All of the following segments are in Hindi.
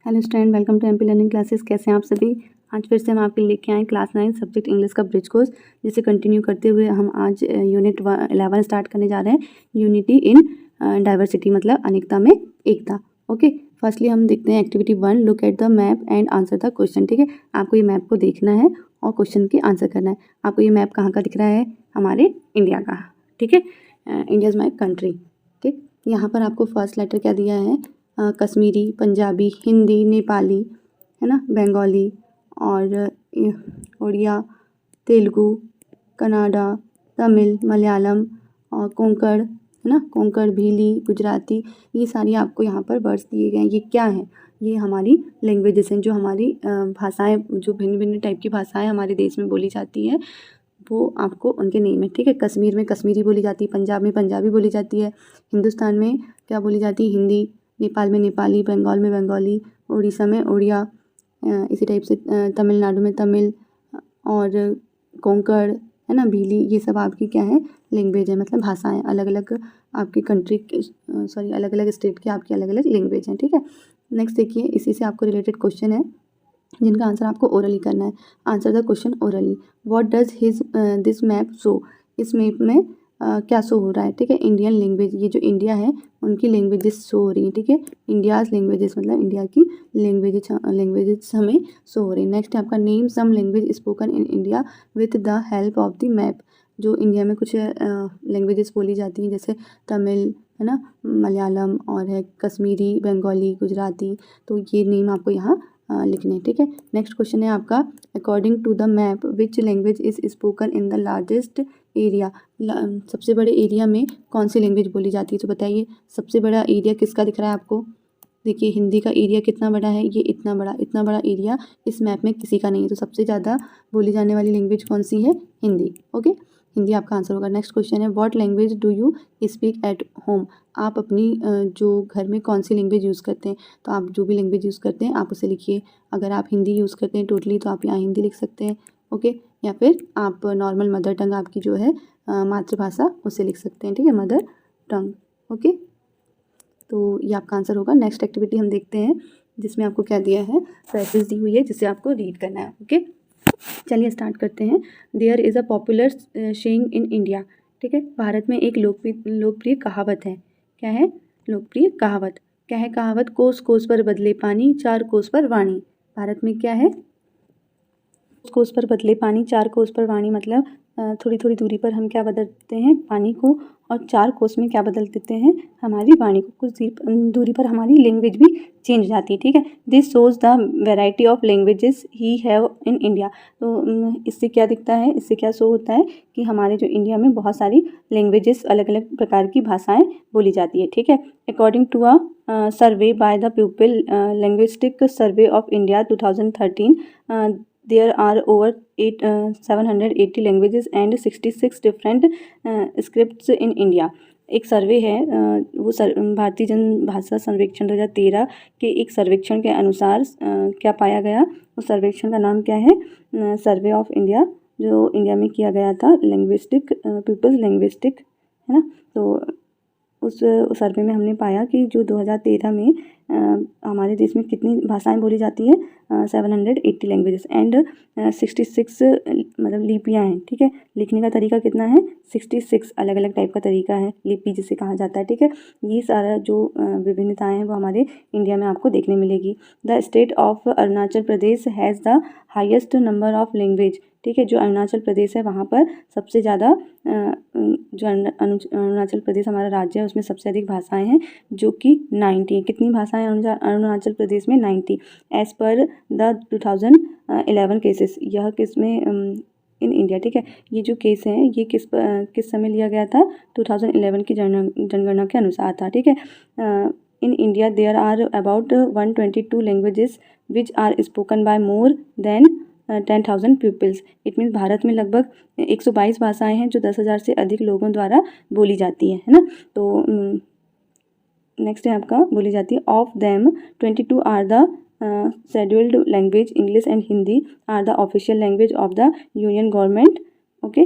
Hello student, welcome to MP learning classes. कैसे हैं आप सभी। आज फिर से हम आपके लिए लेके आए क्लास 9 सब्जेक्ट इंग्लिश का ब्रिज कोर्स, जिसे कंटिन्यू करते हुए हम आज यूनिट 11 स्टार्ट करने जा रहे हैं। यूनिटी इन डाइवर्सिटी, मतलब अनेकता में एकता। ओके, फर्स्टली हम देखते हैं activity 1, look at the map and answer the question. ठीक है, आपको ये मैप को देखना है और क्वेश्चन के आंसर करना है। आपको ये मैप कहाँ का दिख रहा है? हमारे इंडिया का। ठीक है, इंडिया इज़ माई कंट्री। ठीक, यहाँ पर आपको फर्स्ट लेटर क्या दिया है? कश्मीरी, पंजाबी, हिंदी, नेपाली, है ना, बंगाली और उड़िया, तेलुगु, कन्नड़ा, तमिल, मलयालम और कोंकण, है ना, कोंकण, भीली, गुजराती। ये सारी आपको यहाँ पर वर्ड्स दिए गए हैं। ये क्या है? ये हमारी लैंग्वेजेस हैं, जो हमारी भाषाएं, जो भिन्न भिन्न टाइप की भाषाएं हमारे देश में बोली जाती हैं, वो आपको उनके नेम है। ठीक है, कश्मीर में कश्मीरी बोली जाती है, पंजाब में पंजाबी बोली जाती है, हिंदुस्तान में क्या बोली जाती है? हिंदी, नेपाल में नेपाली, बंगाल में बंगाली, उड़ीसा में उड़िया, इसी टाइप से तमिलनाडु में तमिल और कोंकण, है ना, भीली। ये सब आपकी क्या है? लैंग्वेज है, मतलब भाषाएं। अलग अलग आपकी कंट्री के अलग अलग स्टेट की आपकी अलग अलग लैंग्वेज हैं। ठीक है, नेक्स्ट देखिए, इसी से आपको रिलेटेड क्वेश्चन है जिनका आंसर आपको ओरली करना है। Answer the question orally. What does his this map show? इस मैप में क्या शो हो रहा है? ठीक है, इंडियन लैंग्वेज, ये जो इंडिया है उनकी लैंग्वेजेस शो हो रही हैं। ठीक है, इंडियाज़ लैंग्वेजेस, मतलब इंडिया की लैंग्वेजेस हमें शो हो रही है। नेक्स्ट है आपका, name some language spoken in India with the help of the map. जो इंडिया में कुछ लैंग्वेजेस बोली जाती हैं, जैसे तमिल, है ना, मलयालम और है कश्मीरी, बंगाली, गुजराती, तो ये नेम आपको यहाँ लिखने। ठीक है, नेक्स्ट क्वेश्चन है आपका, according to the map which language is spoken in the largest area? सबसे बड़े एरिया में कौन सी लैंग्वेज बोली जाती है? तो बताइए, सबसे बड़ा एरिया किसका दिख रहा है आपको? देखिए, हिंदी का एरिया कितना बड़ा है? ये इतना बड़ा एरिया इस मैप में किसी का नहीं है। तो सबसे ज़्यादा बोली जाने वाली लैंग्वेज कौन सी है? हिंदी। ओके, हिंदी आपका आंसर होगा। नेक्स्ट क्वेश्चन है, what language do you speak at home? आप अपनी जो घर में कौन सी लैंग्वेज यूज़ करते हैं? तो आप जो भी लैंग्वेज यूज़ करते हैं आप उसे लिखिए। अगर आप हिंदी यूज़ करते हैं टोटली, तो आप यहाँ हिंदी लिख सकते हैं। ओके, या फिर आप नॉर्मल मदर टंग आपकी जो है मातृभाषा, उसे लिख सकते हैं। ठीक है, मदर टंग। ओके, तो ये आपका आंसर होगा। नेक्स्ट एक्टिविटी हम देखते हैं, जिसमें आपको क्या दिया है? फ्रेजेस दी हुई है, जिसे आपको रीड करना है। ओके, चलिए स्टार्ट करते हैं। There is a popular saying in India. ठीक है, भारत में एक लोकप्रिय कहावत है। क्या है? लोकप्रिय कहावत। क्या है कहावत? कोस कोस पर बदले पानी, चार कोस पर वाणी। भारत में क्या है? कोस पर बदले पानी, चार कोस पर वाणी, मतलब थोड़ी थोड़ी दूरी पर हम क्या बदलते हैं? पानी को, और चार कोस में क्या बदल देते हैं? हमारी वाणी को। कुछ दूरी पर हमारी लैंग्वेज भी चेंज जाती है। ठीक है, this shows the variety of languages he have in India. तो इससे क्या दिखता है? इससे क्या शो होता है कि हमारे जो इंडिया में बहुत सारी लैंग्वेजेस, अलग अलग प्रकार की भाषाएं बोली जाती है। ठीक है, according to a survey by the people linguistic survey of India 2013, there are over 780 languages and 66 different scripts in India। एक सर्वे है, वो भारतीय जन भाषा सर्वेक्षण 2013 के एक सर्वेक्षण के अनुसार क्या पाया गया? उस सर्वेक्षण का नाम क्या है? सर्वे ऑफ इंडिया, जो इंडिया में किया गया था, लिंग्विस्टिक पीपल्स लिंग्विस्टिक, है ना। तो उस सर्वे में हमने पाया कि जो 2013 में हमारे देश में कितनी भाषाएं बोली जाती हैं? 780 लैंग्वेजेस एंड 66 मतलब लिपियाँ हैं। ठीक है, लिखने का तरीका कितना है? 66 अलग अलग टाइप का तरीका है, लिपि जिसे कहा जाता है। ठीक है, ये सारा जो विभिन्नताएं हैं वो हमारे इंडिया में आपको देखने मिलेगी। The state of Arunachal Pradesh has the highest number of language. ठीक है, जो अरुणाचल प्रदेश है वहाँ पर सबसे ज़्यादा जो अरुणाचल प्रदेश हमारा राज्य है, उसमें सबसे अधिक भाषाएं हैं, जो कि 90। कितनी भाषाएं अरुणाचल प्रदेश में? 90 एज पर द 2011 केसेस। यह किस में? इन इंडिया। ठीक है, ये जो केस हैं ये किस समय लिया गया था? 2011 की जनगणना के अनुसार था। ठीक है, in India there are about 122 languages which are spoken by more than 10,000 peoples. It means Bharat में लगभग 122 भाषाएं हैं जो 10,000 से अधिक लोगों द्वारा बोली जाती है ना। तो नेक्स्ट है आपका, बोली जाती है। Of them 22 are the scheduled language. English and Hindi are the official language of the union government. Okay,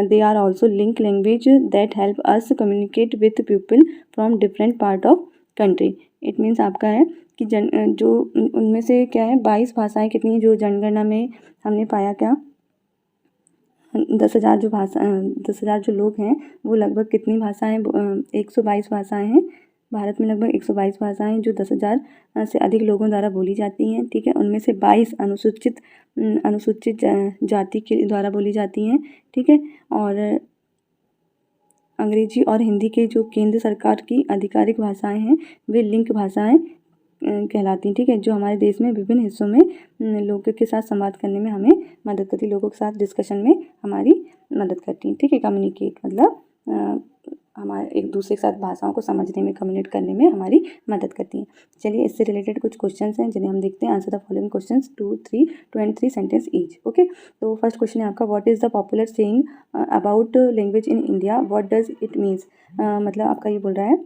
they are also link language that help us communicate with people from different part of country. It means आपका है कि जो उनमें से क्या है 22 भाषाएं कितनी हैं जो जनगणना में हमने पाया क्या 10,000 जो लोग हैं वो लगभग कितनी भाषाएं 122 भाषाएं हैं। भारत में लगभग 122 भाषाएं जो 10,000 से अधिक लोगों द्वारा बोली जाती हैं। ठीक है, उनमें से 22 अनुसूचित जाति के द्वारा बोली जाती हैं। ठीक है, और अंग्रेजी और हिंदी के जो केंद्र सरकार की आधिकारिक भाषाएं हैं वे लिंक भाषाएं कहलाती हैं। ठीक है, जो हमारे देश में विभिन्न हिस्सों में लोगों के साथ संवाद करने में हमें मदद करती है, लोगों के साथ डिस्कशन में हमारी मदद करती हैं। ठीक है, कम्युनिकेट मतलब हमारे एक दूसरे के साथ भाषाओं को समझने में, कम्युनिकेट करने में हमारी मदद करती हैं। चलिए, इससे रिलेटेड कुछ क्वेश्चंस हैं जिन्हें हम देखते हैं। Answer the following questions 2 and 3 sentence each. Okay, तो फर्स्ट क्वेश्चन है आपका, what is the popular saying about language in India, what does it means. मतलब आपका ये बोल रहा है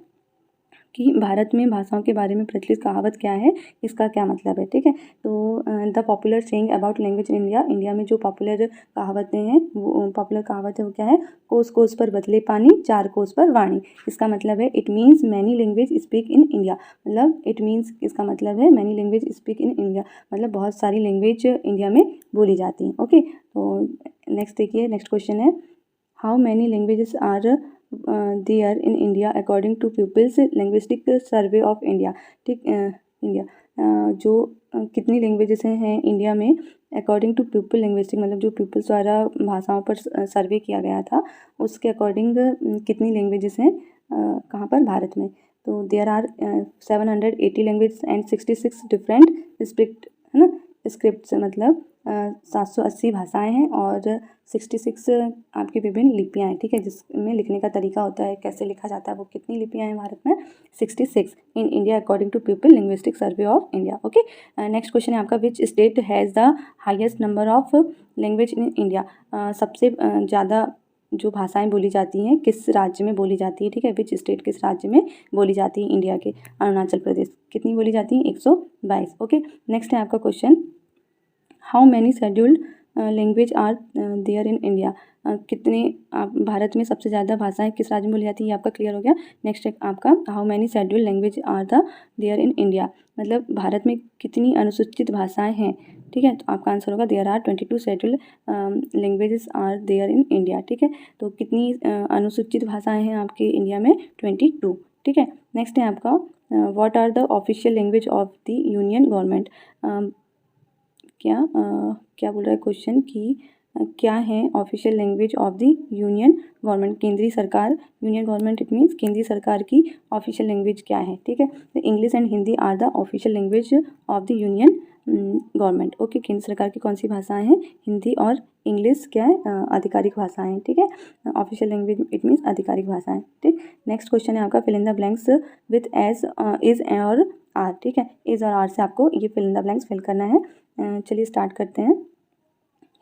कि भारत में भाषाओं के बारे में प्रचलित कहावत क्या है, इसका क्या मतलब है। ठीक है, तो the popular saying about language in India, India में जो पॉपुलर कहावतें हैं वो पॉपुलर कहावत है वो क्या है, कोस कोस पर बदले पानी, चार कोस पर वाणी। इसका मतलब है it means many language speak in India, मतलब इट मीन्स इसका मतलब है many language speak in India, मतलब बहुत सारी लैंग्वेज इंडिया में बोली जाती हैं। ओके, तो नेक्स्ट देखिए, नेक्स्ट क्वेश्चन है, how many languages are there in India according to peoples linguistic survey of India. ठीक, इंडिया जो कितनी लैंग्वेजेस हैं इंडिया में अकॉर्डिंग टू पीपल लिंग्विस्टिक, मतलब जो पीपल्स द्वारा भाषाओं पर सर्वे किया गया था उसके अकॉर्डिंग कितनी लैंग्वेजेस हैं कहाँ पर, भारत में। तो there are 780 language and 66 different script, है ना, स्क्रिप्ट मतलब 780 भाषाएं हैं और 66 आपकी विभिन्न लिपियाँ हैं। ठीक है, जिसमें लिखने का तरीका होता है, कैसे लिखा जाता है, वो कितनी लिपियाँ हैं भारत में, 66 in India according to people linguistic survey of India. Okay, next question है आपका, which state has the highest number of language in India. सबसे ज़्यादा जो भाषाएं बोली जाती हैं किस राज्य में बोली जाती है। ठीक है, विच स्टेट किस राज्य में बोली जाती है इंडिया के, अरुणाचल प्रदेश। कितनी बोली जाती हैं, 122। ओके, नेक्स्ट है आपका question, how many scheduled language are there in India. कितने भारत में सबसे ज़्यादा भाषाएं किस राज्य में बोली जाती है, ये आपका क्लियर हो गया। नेक्स्ट है आपका, how many scheduled language are the there in India, मतलब भारत में कितनी अनुसूचित भाषाएं हैं। ठीक है, तो आपका आंसर होगा there are 22 scheduled languages are there in India. ठीक है, तो कितनी अनुसूचित भाषाएं हैं आपके इंडिया में, 22। ठीक है, नेक्स्ट है आपका, what are the official language of the union government. क्या बोल रहा है क्वेश्चन कि क्या है official language of the union government, केंद्रीय सरकार, यूनियन गवर्नमेंट इट मीन्स केंद्रीय सरकार की ऑफिशियल लैंग्वेज क्या है। ठीक है, तो English and Hindi are the official language of the union government. Okay, केंद्र सरकार की कौन सी भाषाएं हैं, हिंदी और इंग्लिश क्या है, आधिकारिक भाषाएं हैं। ठीक है, ऑफिशियल लैंग्वेज इट मीन्स आधिकारिक भाषाएं। ठीक, नेक्स्ट क्वेश्चन है आपका, fill in the blanks with as, is और आर। ठीक है, इज और आर से आपको ये fill in the blanks fill करना है। चलिए स्टार्ट करते हैं,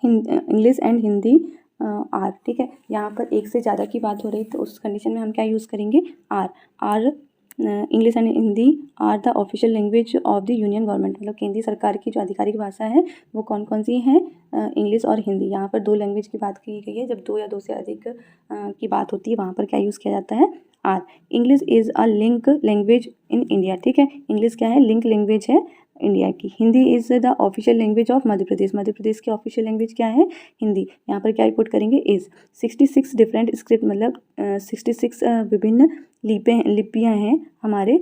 इंग्लिश एंड हिंदी आर। ठीक है, यहाँ पर एक से ज़्यादा की बात हो रही तो उस कंडीशन में हम क्या यूज़ करेंगे, are. English and Hindi are the official language of the union government, मतलब केंद्रीय सरकार की जो आधिकारिक भाषा है वो कौन कौन सी हैं, इंग्लिश और हिंदी। यहाँ पर 2 लैंग्वेज की बात की गई है, जब 2 या 2 से अधिक की बात होती है वहाँ पर क्या यूज़ किया जाता है, are. English is a link language in India. ठीक है, इंग्लिश क्या है, लिंक लैंग्वेज है इंडिया की। Hindi is the official language of Madhya Pradesh, Madhya Pradesh की ऑफिशियल लैंग्वेज क्या है, हिंदी। यहाँ पर क्या पुट करेंगे, इज़। 66 डिफरेंट स्क्रिप्ट, मतलब 66 विभिन्न लिपियाँ हैं हमारे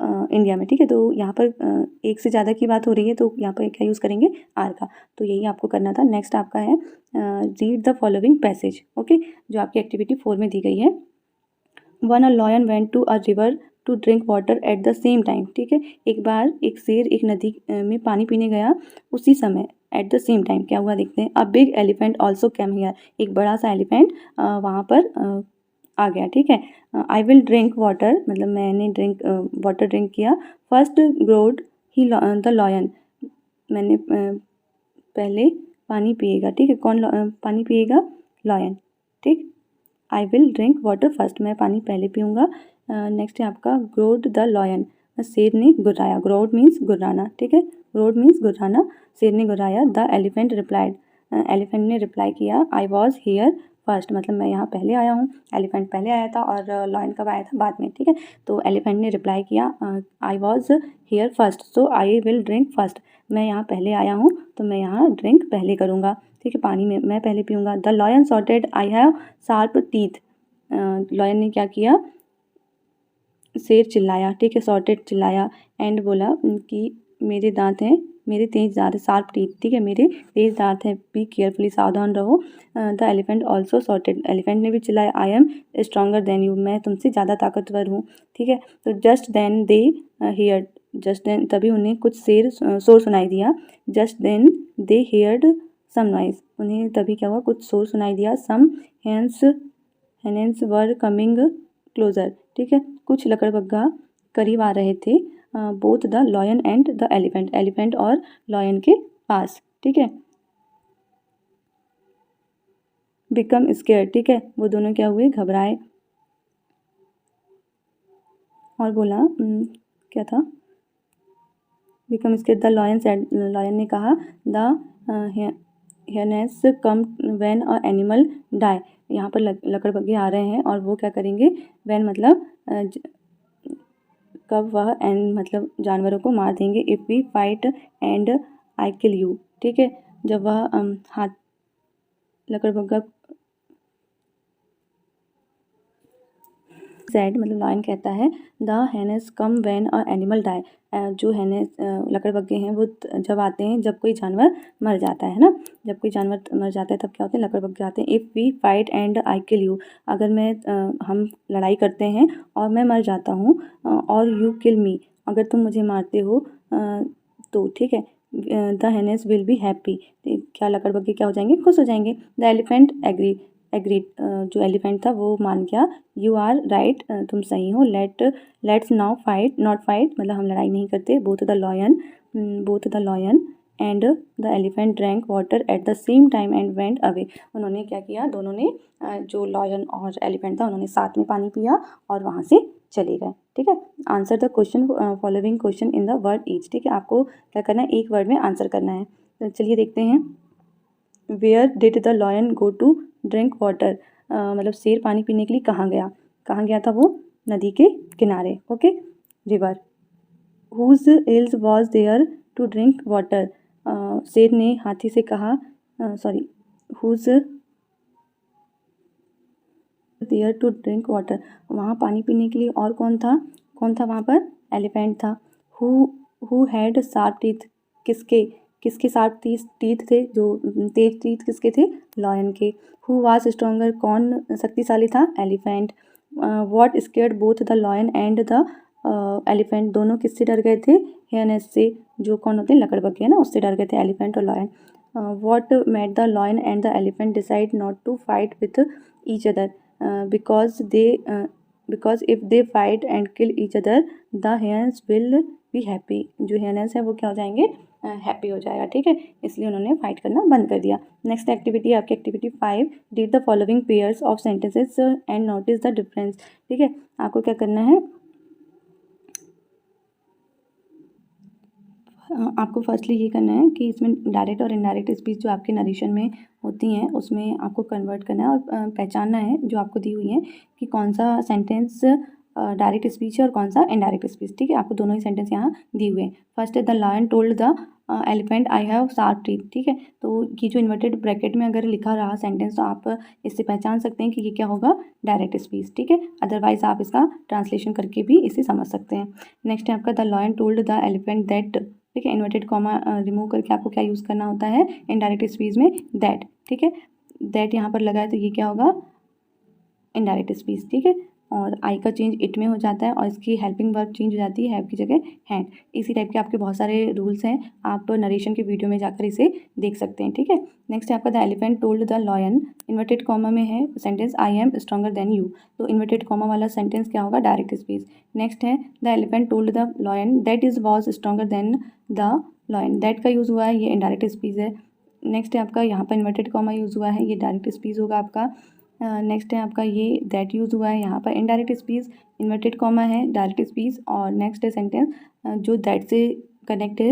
इंडिया में। ठीक है, तो यहाँ पर एक से ज़्यादा की बात हो रही है तो यहाँ पर क्या यूज़ करेंगे, आर का। तो यही आपको करना था। नेक्स्ट आपका है, read the following passage. Okay, जो आपकी एक्टिविटी 4 में दी गई है। One a lion went to a river to drink water at the same time. ठीक है, एक बार एक शेर एक नदी में पानी पीने गया उसी समय, एट द सेम टाइम क्या हुआ देखते हैं। A big elephant also came here, एक बड़ा सा एलिफेंट वहाँ पर आ गया। ठीक है, आई विल ड्रिंक वाटर, मतलब मैंने वाटर ड्रिंक किया। First growed he the lion, मैंने पहले पानी पिएगा। ठीक है, कौन पानी पिएगा, लॉयन। ठीक, I will drink water first, मैं पानी पहले पीऊँगा। नेक्स्ट है आपका, ग्रोड द लॉयन, शेर ने गुर्राया। Growed means गुर्राना। ठीक है, ग्रोड मीन्स गुर्राना, शेर ने गुर्राया। द एलिफेंट रिप्लाइड, एलिफेंट ने रिप्लाई किया, आई वॉज हेयर फर्स्ट, मतलब मैं यहाँ पहले आया हूँ, एलिफेंट पहले आया था और लॉयन कब आया था, बाद में, ठीक है। तो एलिफेंट ने रिप्लाई किया I was here first so I will drink first, मैं यहाँ पहले आया हूँ तो मैं यहाँ ड्रिंक पहले करूँगा, ठीक है, पानी में मैं पहले पीऊँगा। The lion shouted I have sharp teeth, lion ने क्या किया, शेर चिल्लाया, ठीक है, सॉर्टेड चिल्लाया, एंड बोला कि मेरे दांत हैं, मेरे तेज दांत है, शार्प टीथ, ठीक है, मेरे तेज दांत हैं, बी केयरफुली, सावधान रहो। The elephant also shouted, elephant ने भी चिल्लाया I am stronger than you, मैं तुमसे ज़्यादा ताकतवर हूँ, ठीक है। तो just then they heard, just then तभी उन्हें कुछ शोर सुनाई दिया, just then they heard some noise, उन्हें तभी क्या हुआ, कुछ शोर सुनाई दिया, some hyenas were coming closer, ठीक है, कुछ लकड़बग्घा करीब आ रहे थे, both the lion and the elephant, elephant और लॉयन के पास, ठीक है। बिकम स्केयर, ठीक है, वो दोनों क्या हुए, घबराए, और बोला क्या था, become scare the lion said, lion ने कहा the hyenas come when a animal die, यहाँ पर लकड़बग्घे आ रहे हैं और वो क्या करेंगे, व्हेन मतलब कब, वह एंड मतलब जानवरों को मार देंगे, if we fight and I kill you, ठीक है, जब वह हाथ लकड़बग्घा सैड मतलब लॉयन कहता है the hyenas come when a animal die, जो हैनेस लकड़बग्घे हैं वो जब आते हैं जब कोई जानवर मर जाता है ना, जब कोई जानवर मर जाता है तब क्या होते हैं, लकड़बग्घे आते हैं। If we fight and I kill you, अगर मैं हम लड़ाई करते हैं और मैं मर जाता हूँ, और यू किल मी, अगर तुम मुझे मारते हो तो, ठीक है, द हैनेस विल बी हैप्पी, क्या लकड़बग्घे क्या हो जाएंगे, खुश हो जाएंगे। द एलिफेंट एग्रीड, जो एलिफेंट था वो मान गया, यू आर राइट, तुम सही हो, let's now fight not fight, मतलब हम लड़ाई नहीं करते, both the lion and the elephant drank water at the same time and went away, उन्होंने क्या किया, दोनों ने जो लॉयन और एलिफेंट था उन्होंने साथ में पानी पिया और वहाँ से चले गए, ठीक है। Answer the question following question in the word each, ठीक है, आपको क्या करना है, एक वर्ड में आंसर करना है। तो चलिए देखते हैं, where did the lion go to drink water, मतलब शेर पानी पीने के लिए कहाँ गया था वो, नदी के किनारे, okay, river. Whose hills was there to drink water, शेर ने हाथी से कहा, sorry, whose there to drink water, वहाँ पानी पीने के लिए और कौन था वहाँ पर, एलिफेंट था। हु हैड शार्प टीथ, किसके शार्प टीथ थे, जो तेज टीथ किसके थे, लॉयन के। हु वाज स्ट्रॉन्गर, कौन शक्तिशाली था, elephant. What scared both the lion and the elephant, दोनों किससे डर गए थे, हियरनेस से, जो कौन होते हैं, लकड़बग्घे है ना, उससे डर गए थे, एलिफेंट और lion. What made the lion and the elephant decide not to fight with each other, because if they fight and kill each other the hyenas will be happy, जो हियर्स है वो क्या हो जाएंगे, हैप्पी हो जाएगा, ठीक है, इसलिए उन्होंने फाइट करना बंद कर दिया। नेक्स्ट एक्टिविटी आपकी activity 5, read the following pairs of sentences and notice the difference, ठीक है, आपको क्या करना है, आपको फर्स्टली ये करना है कि इसमें डायरेक्ट और इनडायरेक्ट स्पीच जो आपके नरेशन में होती हैं उसमें आपको कन्वर्ट करना है और पहचानना है जो आपको दी हुई है कि कौन सा सेंटेंस डायरेक्ट स्पीच है और कौन सा इनडायरेक्ट स्पीच, ठीक है, आपको दोनों ही सेंटेंस यहाँ दिए हुए हैं। फर्स्ट है the lion told the elephant I have sharp teeth, ठीक है, तो ये जो इन्वर्टेड ब्रैकेट में अगर लिखा रहा सेंटेंस तो आप इससे पहचान सकते हैं कि ये क्या होगा, डायरेक्ट स्पीच, ठीक है, अदरवाइज आप इसका ट्रांसलेशन करके भी इसे समझ सकते हैं। नेक्स्ट है आपका the lion told the elephant that, ठीक है, इन्वर्टेड कॉमा रिमूव करके आपको क्या यूज़ करना होता है इनडायरेक्ट स्पीच में, दैट, ठीक है, दैट यहाँ पर लगा है तो ये क्या होगा, इनडायरेक्ट स्पीच, ठीक है, और आई का चेंज इट में हो जाता है और इसकी हेल्पिंग वर्ब चेंज हो जाती है हैव की जगह हैंड। इसी टाइप के आपके बहुत सारे रूल्स हैं, आप नरेशन के वीडियो में जाकर इसे देख सकते हैं, ठीक है। नेक्स्ट है आपका the elephant told the lion, inverted comma में है sentence I am stronger than you, तो इन्वर्टेड कॉमा वाला सेंटेंस क्या होगा, डायरेक्ट स्पीच। नेक्स्ट है the elephant told the lion that is was stronger than the lion, that का यूज़ हुआ है, ये इनडायरेक्ट स्पीच है। नेक्स्ट है आपका यहाँ पर इन्वर्टेड कॉमा यूज़ हुआ है, ये डायरेक्ट स्पीच होगा आपका। नेक्स्ट है आपका ये दैट यूज़ हुआ है, यहाँ पर इनडायरेक्ट स्पीच, इन्वर्टेड कॉमा है, डायरेक्ट स्पीच, और नेक्स्ट है सेंटेंस जो दैट से कनेक्ट है,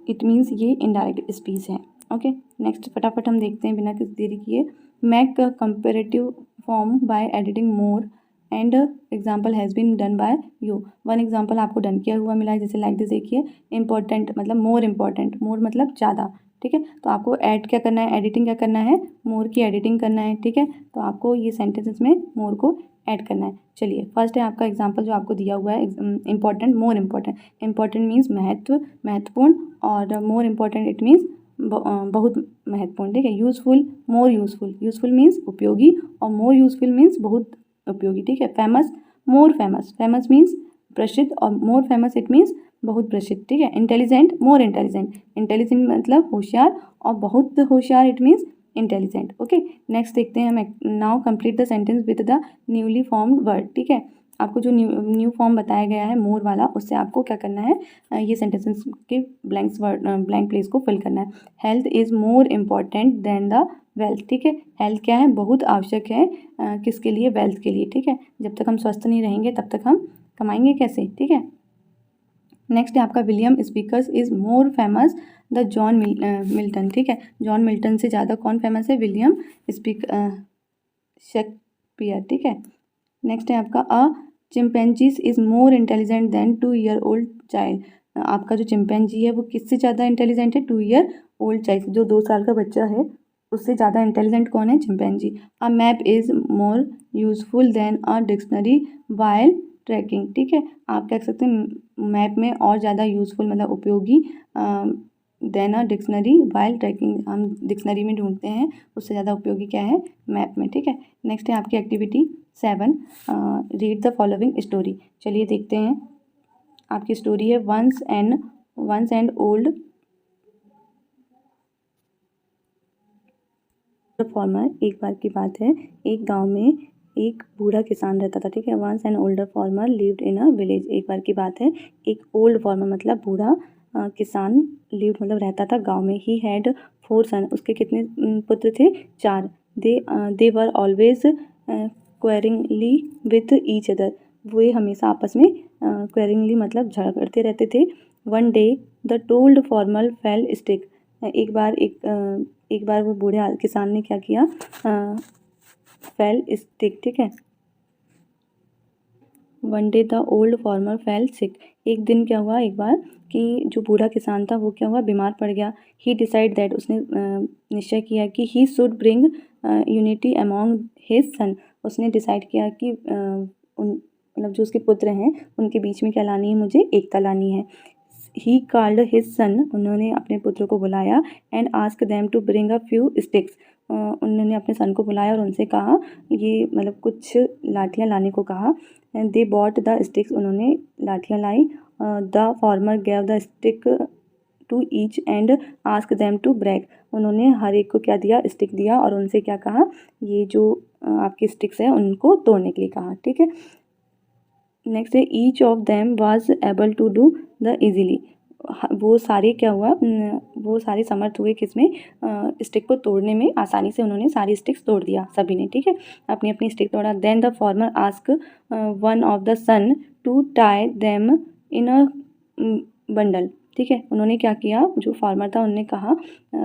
इट मीन्स ये इनडायरेक्ट स्पीच है, ओके। नेक्स्ट फटाफट हम देखते हैं बिना किसी देरी किए, make a comparative form by editing more and example has been done by you. One example आपको डन किया हुआ मिला है, जैसे लाइक दिस देखिए, इंपॉर्टेंट मतलब मोर इंपॉर्टेंट, मोर मतलब ज़्यादा, ठीक है। तो आपको ऐड क्या करना है, एडिटिंग क्या करना है, मोर की एडिटिंग करना है, ठीक है। तो आपको ये सेंटेंसेस में मोर को ऐड करना है। चलिए फर्स्ट है आपका एग्जाम्पल जो आपको दिया हुआ है, important, more important. Important means महत्व, महत्वपूर्ण, और मोर इंपॉर्टेंट इट मीन्स बहुत महत्वपूर्ण, ठीक है। यूज़फुल, मोर यूज़फुल, यूज़फुल मीन्स उपयोगी, और मोर यूज़फुल मीन्स बहुत उपयोगी, ठीक है। Famous, more famous, famous means प्रसिद्ध, और मोर फेमस इट मीन्स बहुत प्रसिद्ध, ठीक है। इंटेलिजेंट, मोर इंटेलिजेंट, इंटेलिजेंट मतलब होशियार, और बहुत होशियार it means intelligent, okay. Next देखते हैं हम, now complete the sentence with the newly formed word, ठीक है। आपको जो न्यू फॉर्म बताया गया है मोर वाला, उससे आपको क्या करना है, ये सेंटेंसेस के ब्लैंक्स वर्ड, ब्लैंक प्लेस को फिल करना है। Health is more important than the wealth, ठीक है। हेल्थ क्या है, बहुत आवश्यक है, किसके लिए, वेल्थ के लिए, ठीक है। जब तक हम स्वस्थ नहीं रहेंगे तब तक हम कमाएंगे कैसे, ठीक है। नेक्स्ट है आपका William speakers is more famous the John Milton, ठीक है। जॉन मिल्टन से ज़्यादा कौन फेमस है, विलियम शेक्सपियर, ठीक है। नेक्स्ट है आपका, a chimpanzees is more intelligent than 2-year-old child. आपका जो चिंपैंजी है वो किससे ज़्यादा इंटेलिजेंट है, 2-year-old चाइल्ड, जो 2 साल का बच्चा है उससे ज़्यादा इंटेलिजेंट कौन है, chimpanzee. A map is more useful than a dictionary while trekking, ठीक है। आप कह सकते हैं मैप में और ज़्यादा यूजफुल मतलब उपयोगी than a dictionary while trekking, हम डिक्शनरी में ढूंढते हैं उससे ज़्यादा उपयोगी क्या है, मैप में, ठीक है। नेक्स्ट है आपकी activity 7, read the following story. चलिए देखते हैं, आपकी स्टोरी है वंस एंड ओल्ड फार्मर। एक बार की बात है, एक गांव में एक बूढ़ा किसान रहता था, ठीक है। Once an older farmer lived in a village. एक बार की बात है, एक ओल्ड फार्मर मतलब बूढ़ा किसान, लिव्ड मतलब रहता था गांव में। ही हैड 4 सन, उसके कितने पुत्र थे, 4। They were always quarrelling with each other, वे हमेशा आपस में क्वेरिंगली मतलब झगड़ते रहते थे। One day the old farmer fell sick, एक बार वो बूढ़े किसान ने क्या किया, फेल स्टिक, ठीक है। One day the old farmer fail सिक, एक दिन क्या हुआ, एक बार कि जो बूढ़ा किसान था वो क्या हुआ, बीमार पड़ गया। ही डिसाइड दैट, उसने निश्चय किया कि he should bring unity among his son, उसने डिसाइड किया कि मतलब जो उसके पुत्र हैं उनके बीच में क्या लानी है, मुझे एकता लानी है। ही कॉल्ड हिज सन, उन्होंने अपने पुत्र को बुलाया, and ask them to bring a few sticks, उन्होंने अपने सन को बुलाया और उनसे कहा, ये मतलब कुछ लाठियाँ लाने को कहा। And they brought the sticks, उन्होंने लाठियाँ लाई। The farmer gave the stick to each and ask them to break, उन्होंने हर एक को क्या दिया, स्टिक दिया, और उनसे क्या कहा, ये जो आपकी स्टिक्स है उनको तोड़ने के लिए कहा, ठीक है। नेक्स्ट है, each of them was able to do the easily, वो सारे क्या हुआ, वो सारे समर्थ हुए किसमें, स्टिक को तोड़ने में, आसानी से उन्होंने सारी स्टिक्स तोड़ दिया सभी ने, ठीक है। अपनी अपनी स्टिक तोड़ा। Then the farmer ask one of the son to tie them in a bundle, ठीक है। उन्होंने क्या किया, जो फार्मर था उन्होंने कहा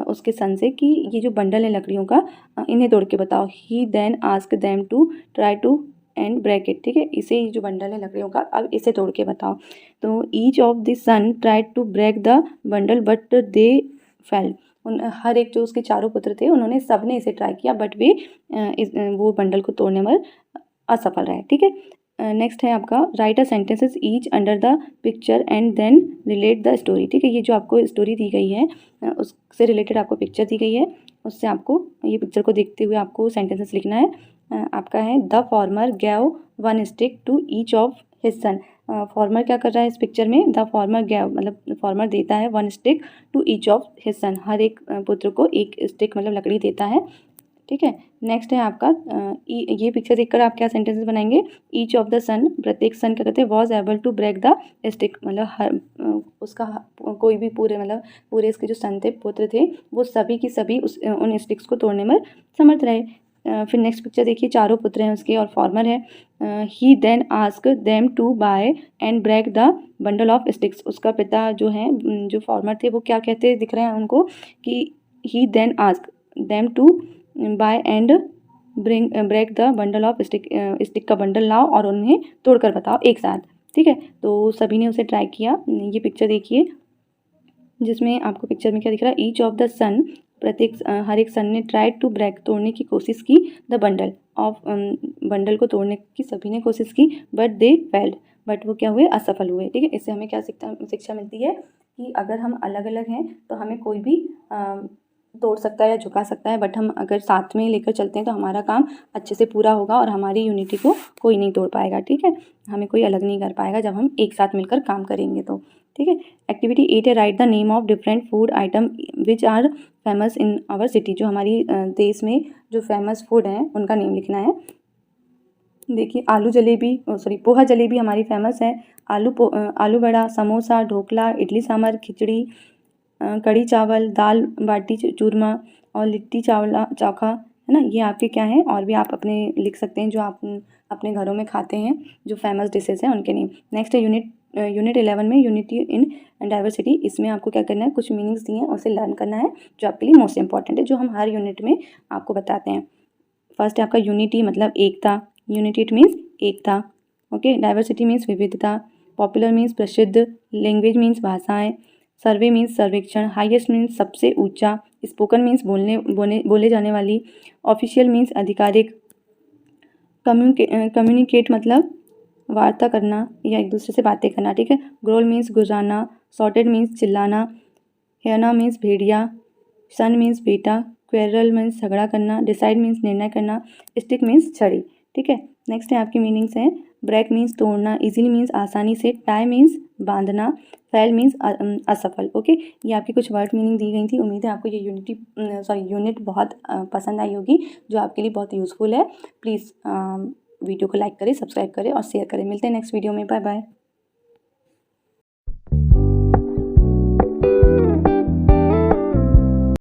उसके सन से कि ये जो बंडल है लकड़ियों का, इन्हें तोड़ के बताओ। He then ask them to try to and break it, ठीक है। इसे जो बंडल है लकड़ियों का, अब इसे तोड़ के बताओ। तो each of the son tried to break the bundle but they fail, हर एक जो उसके चारों पुत्र थे उन्होंने सब ने इसे ट्राई किया, बट वे वो बंडल को तोड़ने में असफल रहे, ठीक है। नेक्स्ट है आपका, write a sentences each under the picture and then relate the story, ठीक है। ये जो आपको स्टोरी दी गई है उससे रिलेटेड आपको पिक्चर दी गई है, उससे आपको ये पिक्चर को देखते हुए आपको सेंटेंसेस लिखना है। आपका है, the farmer gave 1 stick to each of his son, farmer क्या कर रहा है इस पिक्चर में, द फार्मर गैव मतलब फार्मर देता है 1 stick to each of his son, हर एक पुत्र को एक स्टिक मतलब लकड़ी देता है, ठीक है। नेक्स्ट है आपका, ये पिक्चर देखकर आप क्या सेंटेंसेस बनाएंगे, ईच ऑफ द सन, प्रत्येक सन क्या कहते हैं, was able to break the stick, मतलब हर उसका कोई भी पूरे मतलब पूरे इसके जो सन थे, पुत्र थे, वो सभी की सभी उन स्टिक्स को तोड़ने में समर्थ रहे। फिर नेक्स्ट पिक्चर देखिए, चारों पुत्र हैं उसके और फार्मर है। He then ask them to buy and break the bundle of sticks, उसका पिता जो है, जो फार्मर थे, वो क्या कहते दिख रहे हैं उनको कि he then ask them to buy and break the bundle of stick का बंडल लाओ और उन्हें तोड़कर बताओ एक साथ। ठीक है, तो सभी ने उसे ट्राई किया। ये पिक्चर देखिए जिसमें आपको पिक्चर में क्या दिख रहा है, ईच ऑफ द सन, प्रत्येक हर एक सन ने ट्राइड टू ब्रेक, तोड़ने की कोशिश की, द बंडल ऑफ, बंडल को तोड़ने की सभी ने कोशिश की, बट दे फेल्ड, बट वो क्या हुए, असफल हुए। ठीक है, इससे हमें क्या शिक्षा मिलती है कि अगर हम अलग अलग हैं तो हमें कोई भी तोड़ सकता है या झुका सकता है, बट हम अगर साथ में लेकर चलते हैं तो हमारा काम अच्छे से पूरा होगा और हमारी यूनिटी को कोई नहीं तोड़ पाएगा। ठीक है, हमें कोई अलग नहीं कर पाएगा जब हम एक साथ मिलकर काम करेंगे तो। ठीक है, एक्टिविटी 8 है write the name of different food item which are famous in our city. जो हमारी देश में जो फेमस फूड हैं उनका नेम लिखना है। देखिए आलू जलेबी, पोहा जलेबी हमारी फेमस है। आलू बड़ा, समोसा, ढोकला, इडली सांभर, खिचड़ी, कढ़ी चावल, दाल बाटी चूरमा और लिट्टी चावला चोखा, है ना, ये आपके क्या हैं, और भी आप अपने लिख सकते हैं जो आप अपने घरों में खाते हैं, जो फेमस डिशेज हैं उनके नेम। नेक्स्ट है यूनिट 11 में यूनिटी इन डाइवर्सिटी। इसमें आपको क्या करना है, कुछ मीनिंग्स दिए हैं उसे लर्न करना है जो आपके लिए मोस्ट इंपॉर्टेंट है, जो हम हर यूनिट में आपको बताते हैं। फर्स्ट है आपका यूनिटी मतलब एकता, यूनिटी इट मीन्स एकता। ओके, डाइवर्सिटी मीन्स विविधता, पॉपुलर मीन्स प्रसिद्ध, लैंग्वेज मीन्स भाषाएं, सर्वे मीन्स सर्वेक्षण, हाईएस्ट मीन्स सबसे ऊंचा, स्पोकन मीन्स बोले जाने वाली, ऑफिशियल मीन्स आधिकारिक, कम्युनिकेट मतलब वार्ता करना या एक दूसरे से बातें करना। ठीक है, ग्रोल मीन्स गुजारना, सॉर्टेड मीन्स चिल्लाना, हेना मीन्स भेड़िया, सन मीन्स बेटा, क्वेरल मीन्स झगड़ा करना, डिसाइड मीन्स निर्णय करना, स्टिक मीन्स छड़ी। ठीक है, नेक्स्ट है आपकी मीनिंग्स हैं, ब्रेक मीन्स तोड़ना, इजीली मीन्स आसानी से, टाई मीन्स बांधना, फेल मीन्स असफल। ओके, ये आपकी कुछ वर्ड मीनिंग दी गई थी। उम्मीद है आपको ये यूनिट बहुत पसंद आई होगी, जो आपके लिए बहुत यूज़फुल है। प्लीज़ वीडियो को लाइक करें, सब्सक्राइब करें और शेयर करें। मिलते हैं नेक्स्ट वीडियो में, बाय बाय।